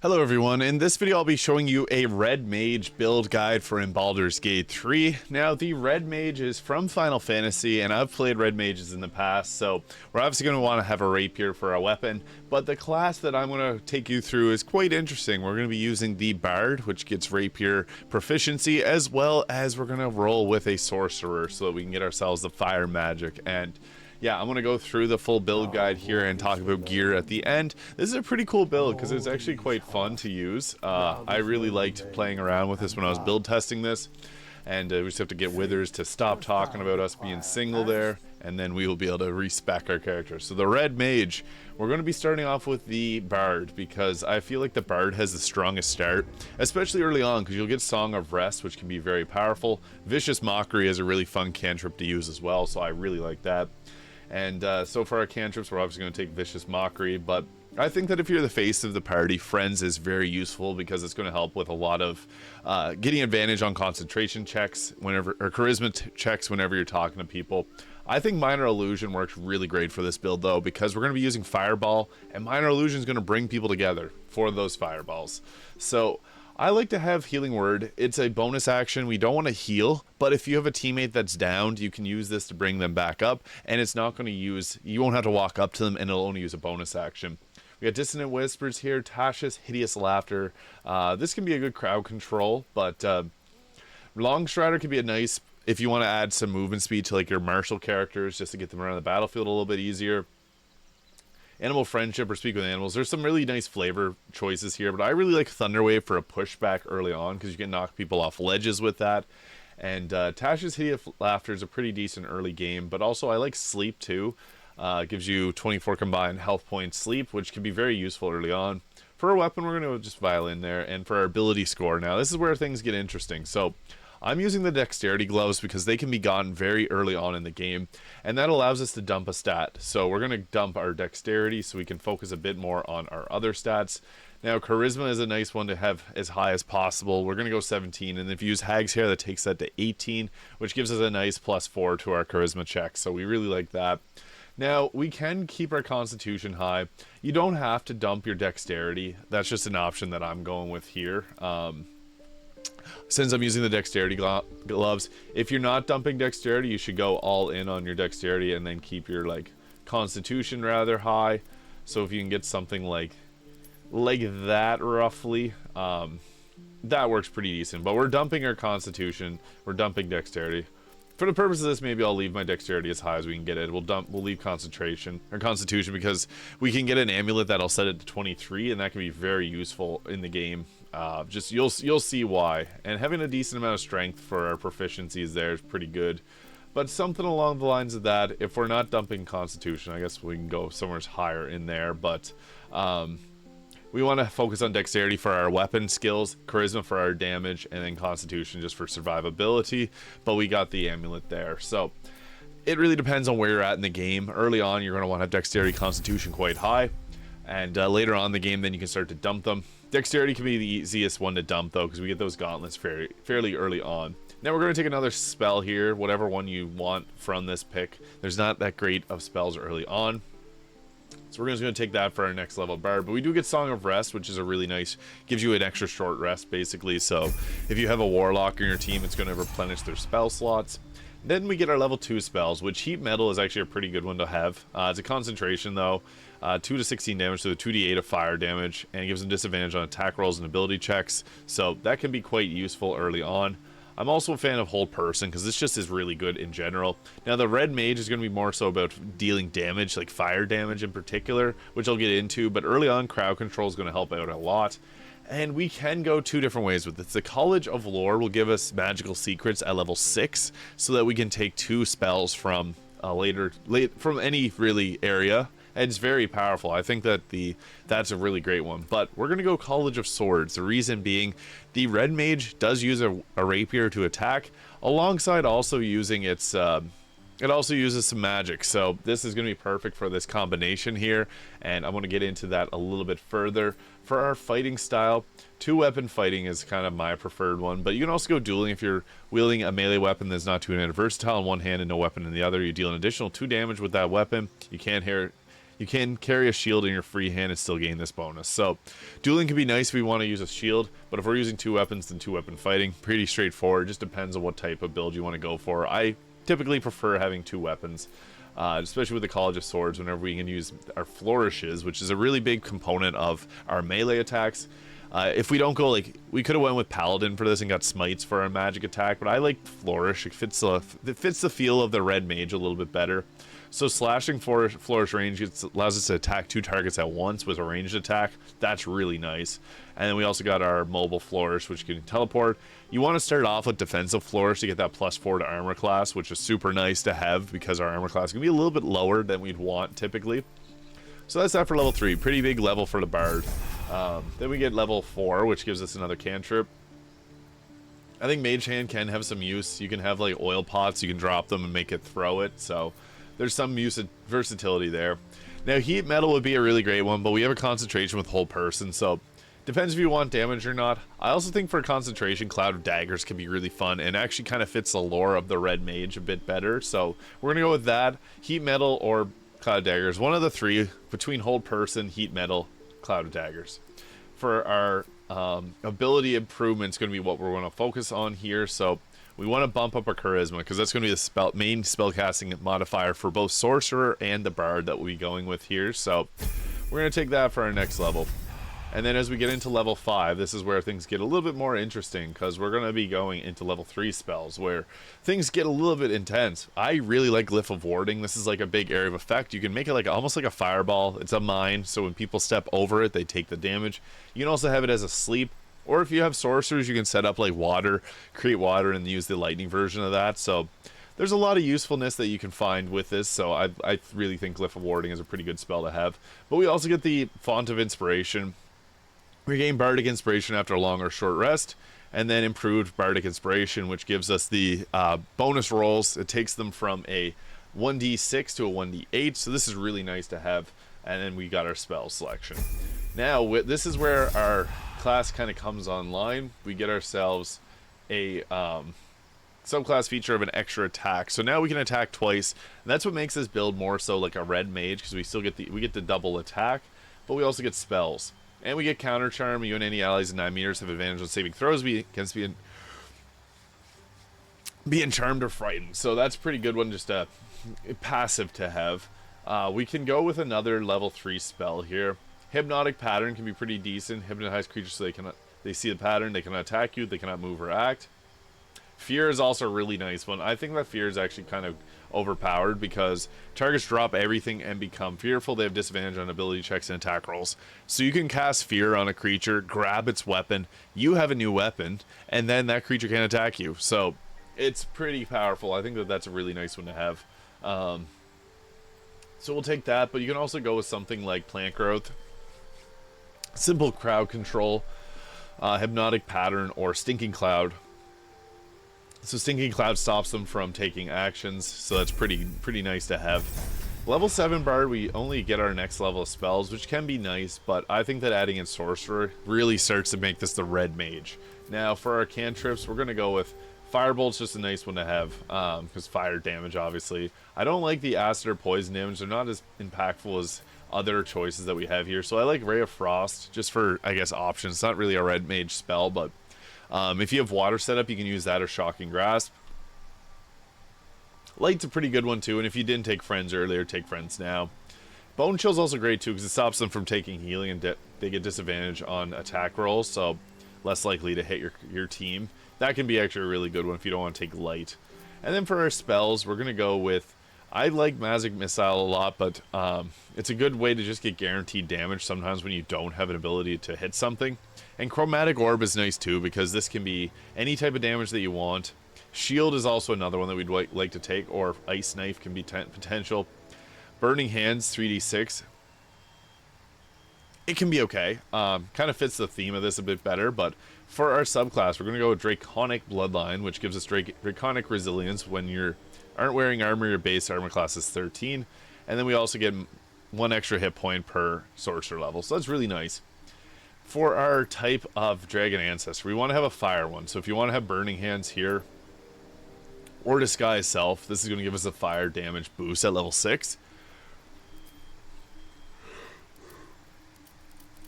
Hello everyone, in this video I'll be showing you a Red Mage build guide for in Baltergate 3. Now the Red Mage is from Final Fantasy and I've played Red Mages in the past, so we're obviously going to want to have a rapier for our weapon, but the class that I'm going to take you through is quite interesting. We're going to be using the Bard, which gets rapier proficiency, as well as we're going to roll with a Sorcerer so that we can get ourselves the fire magic. And yeah, I'm going to go through the full build guide here and talk about gear at the end. This is a pretty cool build because it's actually quite fun to use. I really liked playing around with this when I was build testing this. And we just have to get Withers to stop talking about us being single there, and then we will be able to respec our character. So the Red Mage, we're going to be starting off with the Bard because I feel like the Bard has the strongest start, especially early on, because you'll get Song of Rest, which can be very powerful. Vicious Mockery is a really fun cantrip to use as well, so I really like that. And so for our cantrips, we're obviously going to take Vicious Mockery, but I think that if you're the face of the party, Friends is very useful because it's going to help with a lot of getting advantage on concentration checks whenever, or charisma checks whenever you're talking to people. I think Minor Illusion works really great for this build though, because we're going to be using Fireball, and Minor Illusion is going to bring people together for those fireballs. So I like to have Healing Word. It's a bonus action. We don't want to heal, but if you have a teammate that's downed, you can use this to bring them back up, and it's not going to use, you won't have to walk up to them, and it'll only use a bonus action. We got Dissonant Whispers here, Tasha's Hideous Laughter. This can be a good crowd control, but Long Strider can be a nice, if you want to add some movement speed to like your martial characters, just to get them around the battlefield a little bit easier. Animal Friendship or Speak with Animals. There's some really nice flavor choices here, but I really like Thunderwave for a pushback early on because you can knock people off ledges with that. And Tasha's Hideous Laughter is a pretty decent early game, but also I like Sleep too. It gives you 24 combined health points sleep, which can be very useful early on. For our weapon, we're going to just Violin there, and for our ability score, now this is where things get interesting. So I'm using the Dexterity Gloves because they can be gotten very early on in the game, and that allows us to dump a stat. So we're going to dump our Dexterity so we can focus a bit more on our other stats. Now, Charisma is a nice one to have as high as possible. We're going to go 17, and if you use Hag's Hair, that takes that to 18, which gives us a nice +4 to our Charisma check, so we really like that. Now, we can keep our Constitution high. You don't have to dump your Dexterity. That's just an option that I'm going with here. Since I'm using the Dexterity Gloves, if you're not dumping Dexterity, you should go all in on your Dexterity and then keep your like Constitution rather high. So if you can get something like that roughly, that works pretty decent. But we're dumping our Constitution, we're dumping Dexterity. For the purpose of this, maybe I'll leave my Dexterity as high as we can get it. We'll leave Concentration or Constitution because we can get an amulet that'll set it to 23, and that can be very useful in the game. Just you'll see why. And having a decent amount of strength for our proficiencies there is pretty good. But something along the lines of that, if we're not dumping Constitution, I guess we can go somewhere higher in there. But we want to focus on Dexterity for our weapon skills, Charisma for our damage, and then Constitution just for survivability. But we got the amulet there. So it really depends on where you're at in the game. Early on, you're going to want to have Dexterity, Constitution quite high. And later on in the game, then you can start to dump them. Dexterity can be the easiest one to dump, though, because we get those gauntlets fairly early on. Now we're going to take another spell here, whatever one you want from this pick. There's not that great of spells early on. So we're just going to take that for our next level Bard. But we do get Song of Rest, which is a really nice, gives you an extra short rest, basically. So if you have a Warlock in your team, it's going to replenish their spell slots. Then we get our level 2 spells, which Heat Metal is actually a pretty good one to have. It's a concentration, though. 2 to 16 damage, so 2d8 of fire damage, and it gives them disadvantage on attack rolls and ability checks. So that can be quite useful early on. I'm also a fan of Whole Person, because this just is really good in general. Now, the Red Mage is going to be more so about dealing damage, like fire damage in particular, which I'll get into, but early on, crowd control is going to help out a lot. And we can go two different ways with this. The College of Lore will give us magical secrets at level 6, so that we can take 2 spells from from any really area. And it's very powerful. I think that that's a really great one. But we're going to go College of Swords. The reason being, the Red Mage does use a rapier to attack, alongside also using its it also uses some magic, so this is going to be perfect for this combination here, and I'm going to get into that a little bit further. For our fighting style, 2-weapon fighting is kind of my preferred one, but you can also go dueling if you're wielding a melee weapon that's not too versatile in one hand and no weapon in the other. You deal an additional 2 damage with that weapon. You can't you can carry a shield in your free hand and still gain this bonus. So dueling can be nice if we want to use a shield, but if we're using 2 weapons, then 2 weapon fighting, pretty straightforward. Just depends on what type of build you want to go for. I typically prefer having 2 weapons, especially with the College of Swords, whenever we can use our flourishes, which is a really big component of our melee attacks. If we don't go, like, we could have went with Paladin for this and got smites for our magic attack, but I like Flourish. It fits the feel of the Red Mage a little bit better. So slashing Flourish range allows us to attack 2 targets at once with a ranged attack. That's really nice. And then we also got our mobile Flourish, which can teleport. You want to start off with defensive Flourish to get that +4 to armor class, which is super nice to have because our armor class can be a little bit lower than we'd want typically. So that's that for level 3. Pretty big level for the Bard. Then we get level 4, which gives us another cantrip. I think Mage Hand can have some use. You can have like oil pots, you can drop them and make it throw it. So there's some versatility there. Now Heat Metal would be a really great one, but we have a concentration with whole person, so depends if you want damage or not. I also think for concentration, Cloud of Daggers can be really fun and actually kind of fits the lore of the Red Mage a bit better. So we're gonna go with that. Heat Metal or Cloud of Daggers, one of the 3 between hold person, Heat Metal, Cloud of Daggers. For our ability improvement, is going to be what we're going to focus on here. So we want to bump up our charisma because that's going to be the main spellcasting modifier for both Sorcerer and the Bard that we'll be going with here. So we're going to take that for our next level. And then as we get into level 5, this is where things get a little bit more interesting because we're going to be going into level 3 spells where things get a little bit intense. I really like Glyph of Warding. This is like a big area of effect. You can make it like almost like a fireball. It's a mine, so when people step over it, they take the damage. You can also have it as a sleep, or if you have sorcerers, you can set up like water, create water, and use the lightning version of that. So there's a lot of usefulness that you can find with this, so I really think Glyph of Warding is a pretty good spell to have. But we also get the Font of Inspiration. We gain Bardic Inspiration after a long or short rest, and then improved Bardic Inspiration, which gives us the bonus rolls. It takes them from a 1d6 to a 1d8, so this is really nice to have. And then we got our spell selection. Now, this is where our class kind of comes online. We get ourselves a subclass feature of an extra attack. So now we can attack twice, and that's what makes this build more so like a Red Mage, because we still get the double attack, but we also get spells. And we get Counter Charm. You and any allies in 9 meters have advantage on saving throws against being charmed or frightened. So that's a pretty good one, just a passive to have. We can go with another level 3 spell here. Hypnotic Pattern can be pretty decent. Hypnotize creatures so they see the pattern, they cannot attack you, they cannot move or act. Fear is also a really nice one. I think that Fear is actually kind of overpowered because targets drop everything and become fearful. They have disadvantage on ability checks and attack rolls. So you can cast Fear on a creature, grab its weapon, you have a new weapon, and then that creature can attack you. So it's pretty powerful. I think that that's a really nice one to have. So we'll take that, but you can also go with something like Plant Growth, Simple Crowd Control, Hypnotic Pattern, or Stinking Cloud. So Stinking Cloud stops them from taking actions, so that's pretty nice to have. Level 7 Bard, we only get our next level of spells, which can be nice, but I think that adding in Sorcerer really starts to make this the Red Mage. Now, for our cantrips, we're going to go with Firebolt's just a nice one to have, because fire damage, obviously. I don't like the acid or poison damage. They're not as impactful as other choices that we have here, so I like Ray of Frost, just for, I guess, options. It's not really a Red Mage spell, but if you have water set up, you can use that or Shocking Grasp. Light's a pretty good one too, and if you didn't take Friends earlier, take Friends now. Bone Chill's also great too, because it stops them from taking healing, and they get disadvantage on attack rolls, so less likely to hit your team. That can be actually a really good one if you don't want to take Light. And then for our spells, we're going to go with, I like Magic Missile a lot, but it's a good way to just get guaranteed damage sometimes when you don't have an ability to hit something. And Chromatic Orb is nice too, because this can be any type of damage that you want. Shield is also another one that we'd like to take, or Ice Knife can be potential. Burning Hands, 3d6. It can be okay. Kind of fits the theme of this a bit better, but for our subclass, we're going to go with Draconic Bloodline, which gives us Draconic Resilience. When you aren't wearing armor, your base armor class is 13. And then we also get 1 extra hit point per sorcerer level, so that's really nice. For our type of Dragon Ancestor, we want to have a fire one. So if you want to have Burning Hands here, or Disguise Self, this is going to give us a fire damage boost at level 6.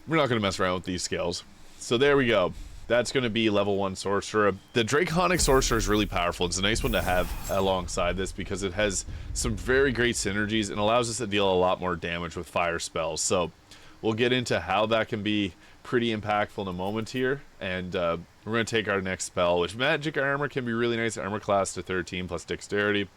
we're not going to mess around with these scales. So there we go. That's going to be level 1 Sorcerer. The Draconic Sorcerer is really powerful. It's a nice one to have alongside this because it has some very great synergies and allows us to deal a lot more damage with fire spells. So we'll get into how that can be pretty impactful in a moment here. And we're going to take our next spell, which Magic Armor can be really nice. Armor class to 13 plus Dexterity.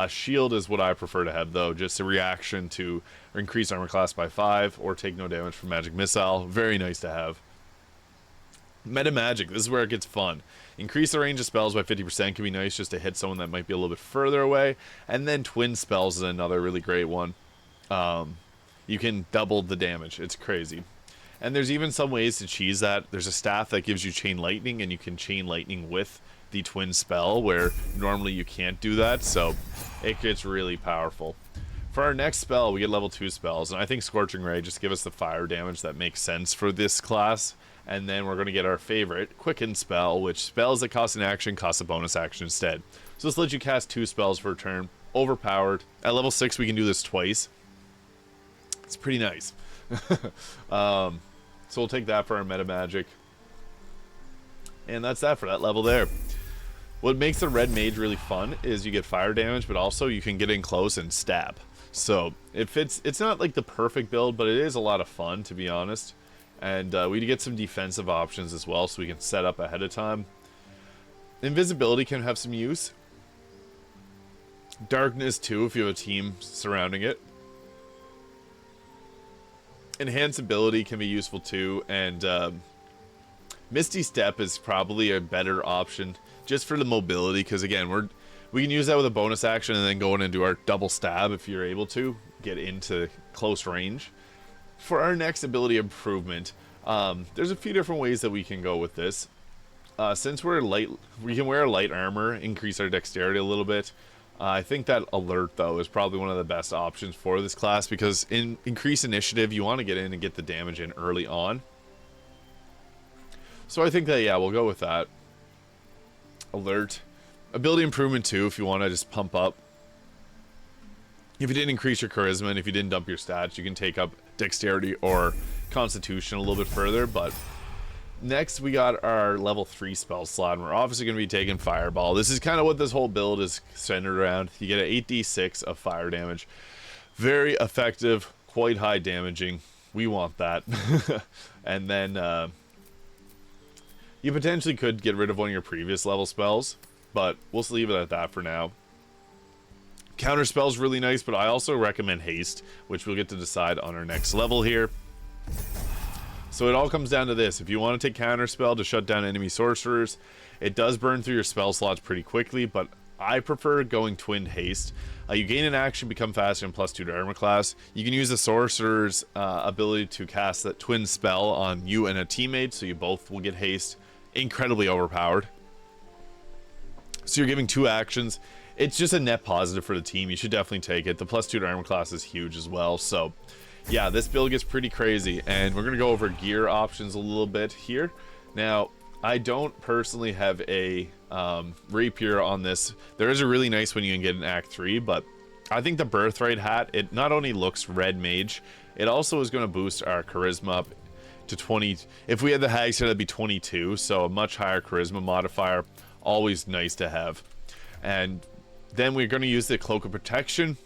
Shield is what I prefer to have, though. Just a reaction to increase armor class by 5 or take no damage from Magic Missile. Very nice to have. Meta Magic, this is where it gets fun. Increase the range of spells by 50% can be nice just to hit someone that might be a little bit further away. And then Twin Spells is another really great one. You can double the damage. It's crazy. And there's even some ways to cheese that. There's a staff that gives you Chain Lightning, and you can Chain Lightning with the Twin Spell, where normally you can't do that. So it gets really powerful. For our next spell, we get level 2 spells. And I think Scorching Ray just give us the fire damage that makes sense for this class. And then we're going to get our favorite, Quicken spell, which spells that cost an action cost a bonus action instead. So this lets you cast 2 spells per turn. Overpowered. At level 6, we can do this twice. It's pretty nice. So we'll take that for our Meta Magic. And that's that for that level there. What makes the Red Mage really fun is you get fire damage, but also you can get in close and stab. So it fits. It's not like the perfect build, but it is a lot of fun, to be honest. And we get some defensive options as well, so we can set up ahead of time. Invisibility can have some use. Darkness too, if you have a team surrounding it. Enhanced ability can be useful too, and Misty Step is probably a better option just for the mobility, because again, we can use that with a bonus action and then go in and do our double stab if you're able to get into close range. For our next ability improvement, there's a few different ways that we can go with this. Since we're light, we can wear light armor, increase our dexterity a little bit. I think that alert, though, is probably one of the best options for this class, because in increased initiative, you want to get in and get the damage in early on. So I think that, yeah, we'll go with that. Alert. Ability improvement, too, if you want to just pump up. If you didn't increase your charisma and if you didn't dump your stats, you can take up dexterity or constitution a little bit further. But next, we got our level 3 spell slot, and we're obviously going to be taking Fireball. This is kind of what this whole build is centered around. You get an 8d6 of fire damage. Very effective, quite high damaging. We want that. And then you potentially could get rid of one of your previous level spells, but we'll just leave it at that for now. Counterspell is really nice, but I also recommend Haste, which we'll get to decide on our next level here. So it all comes down to this. If you want to take Counterspell to shut down enemy sorcerers, it does burn through your spell slots pretty quickly, but I prefer going Twin Haste. You gain an action, become faster, and +2 to armor class. You can use the sorcerer's ability to cast that twin spell on you and a teammate, so you both will get haste. Incredibly overpowered. So you're giving 2 actions. It's just a net positive for the team. You should definitely take it. The +2 to armor class is huge as well. So yeah, this build gets pretty crazy, and we're gonna go over gear options a little bit here. Now, I don't personally have a rapier on this. There is a really nice one you can get in Act 3, but I think the Birthright hat, it not only looks red mage, it also is going to boost our charisma up to 20. If we had the Hag's here, that'd be 22, so a much higher charisma modifier. Always nice to have. And then we're going to use the Cloak of Protection.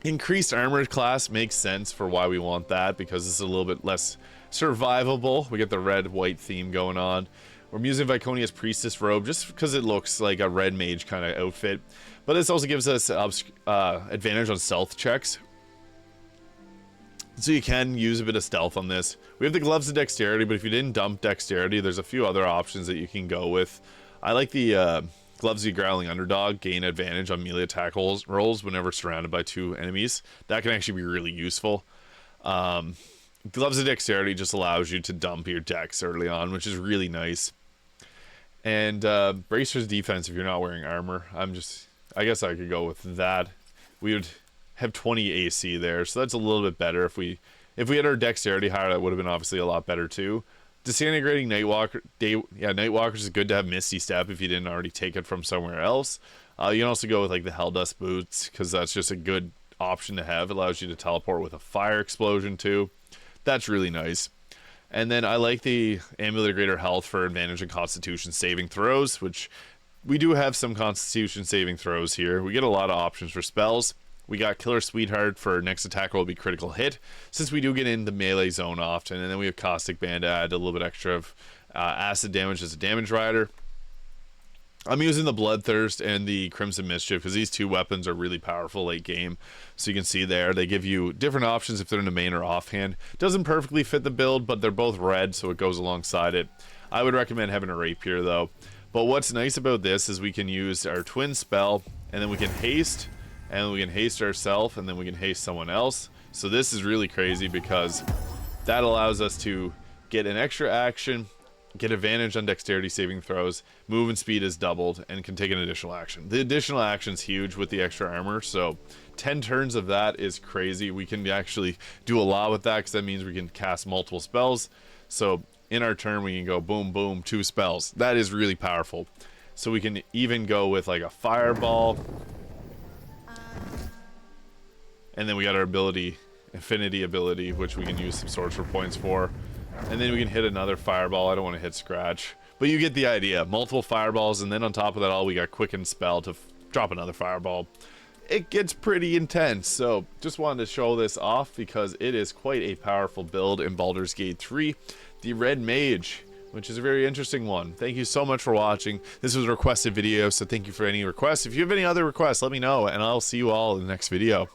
Increased armor class makes sense for why we want that, because it's a little bit less survivable. We get the red-white theme going on. We're using Viconia's Priestess robe just because it looks like a red mage kind of outfit. But this also gives us advantage on stealth checks. So you can use a bit of stealth on this. We have the Gloves of Dexterity, but if you didn't dump Dexterity, there's a few other options that you can go with. I like the Gloves of Growling Underdog, gain advantage on melee attack rolls whenever surrounded by 2 enemies. That can actually be really useful. Gloves of Dexterity just allows you to dump your dex early on, which is really nice. And Bracer's Defense if you're not wearing armor. I guess I could go with that. We would have 20 AC there, so that's a little bit better. If we had our Dexterity higher, that would have been obviously a lot better too. Disintegrating Nightwalker, Nightwalkers is good to have Misty Step if you didn't already take it from somewhere else. You can also go with like the Helldust Boots, because that's just a good option to have. It allows you to teleport with a fire explosion too. That's really nice. And then I like the Amulet of Greater Health for advantage in Constitution saving throws, which we do have some Constitution saving throws here. We get a lot of options for spells. We got Killer Sweetheart for next attack will be critical hit, since we do get in the melee zone often. And then we have Caustic Band to add a little bit extra of acid damage as a damage rider. I'm using the Bloodthirst and the Crimson Mischief because these two weapons are really powerful late game. So you can see there, they give you different options if they're in the main or offhand. Doesn't perfectly fit the build, but they're both red, so it goes alongside it. I would recommend having a Rapier though. But what's nice about this is we can use our twin spell, and then we can haste, and we can haste ourselves, and then we can haste someone else. So this is really crazy because that allows us to get an extra action, get advantage on dexterity saving throws, movement speed is doubled, and can take an additional action. The additional action is huge with the extra armor, so 10 turns of that is crazy. We can actually do a lot with that because that means we can cast multiple spells. So in our turn we can go boom boom 2 spells. That is really powerful. So we can even go with like a fireball, and then we got our ability, infinity ability, which we can use some sorcerer points for. And then we can hit another fireball. I don't want to hit scratch, but you get the idea. Multiple fireballs, and then on top of that all, we got quicken spell to drop another fireball. It gets pretty intense, so just wanted to show this off because it is quite a powerful build in Baldur's Gate 3, the Red Mage, which is a very interesting one. Thank you so much for watching. This was a requested video, so thank you for any requests. If you have any other requests, let me know, and I'll see you all in the next video.